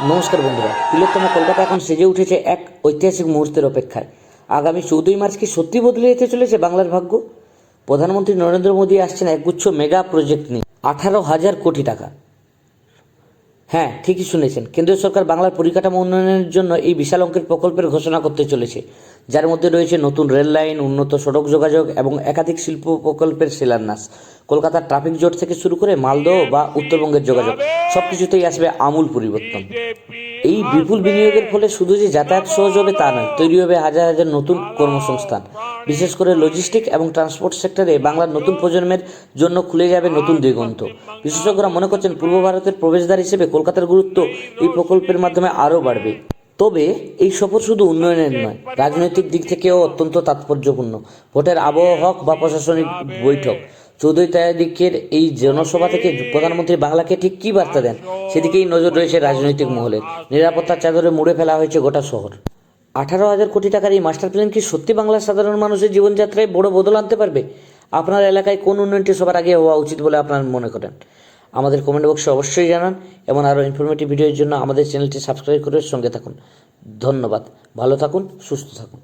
নমস্কার বন্ধুরা, তিলোত্তম কলকাতা এখন সেজে উঠেছে এক ঐতিহাসিক মুহূর্তের অপেক্ষায়। আগামী 14 মার্চ কি সত্যি বদলে যেতে চলেছে বাংলার ভাগ্য? প্রধানমন্ত্রী নরেন্দ্র মোদী আসছেন একগুচ্ছ মেগা প্রজেক্ট নিয়ে, 18,000 কোটি টাকা। হ্যাঁ, ঠিকই শুনেছেন, কেন্দ্রীয় সরকার বাংলার পরিকাঠামো উন্নয়নের জন্য এই বিশাল অঙ্কের প্রকল্পের ঘোষণা করতে চলেছে, যার মধ্যে রয়েছে নতুন রেল লাইন, উন্নত সড়ক যোগাযোগ এবং একাধিক শিল্প প্রকল্পের শিলান্যাস। কলকাতার ট্রাফিক জট থেকে শুরু করে মালদহ বা উত্তরবঙ্গের যোগাযোগ সব কিছুতেই আসবে আমূল পরিবর্তন। এই বিপুল বিনিয়োগের ফলে শুধু যে যাতায়াত সহজ হবে তা নয়, তৈরি হবে হাজার হাজার নতুন কর্মসংস্থান। বিশেষ করে লজিস্টিক এবং ট্রান্সপোর্ট সেক্টরে বাংলার নতুন প্রজন্মের জন্য খুলে যাবে নতুন দিগন্ত। বিশেষজ্ঞরা মনে করছেন পূর্ব ভারতের প্রবেশদ্বার হিসেবে কলকাতার গুরুত্ব এই প্রকল্পের মাধ্যমে আরও বাড়বে। তবে এই সফর শুধু উন্নয়নের নয়, রাজনৈতিক দিক থেকেও অত্যন্ত তাৎপর্যপূর্ণ। ভোটের আবহ হোক বা প্রশাসনিক বৈঠক, চৌধুরী তারিখের এই জনসভা থেকে প্রধানমন্ত্রী বাংলাকে ঠিক কী বার্তা দেন, সেদিকেই নজর রয়েছে রাজনৈতিক মহলের। নিরাপত্তার চাদরে মুড়ে ফেলা হয়েছে গোটা শহর। 18,000 কোটি টাকার এই মাস্টার প্ল্যান কি সত্যি বাংলার সাধারণ মানুষের জীবনযাত্রায় বড় বদল আনতে পারবে? আপনার এলাকায় কোন উন্নয়নটি সবার আগে হওয়া উচিত বলে আপনার মনে করেন? আমাদের কমেন্ট বক্সে অবশ্যই জানান এবং আরও ইনফরমেটিভ ভিডিওর জন্য আমাদের চ্যানেলটি সাবস্ক্রাইব করে সঙ্গে থাকুন। ধন্যবাদ। ভালো থাকুন, সুস্থ থাকুন।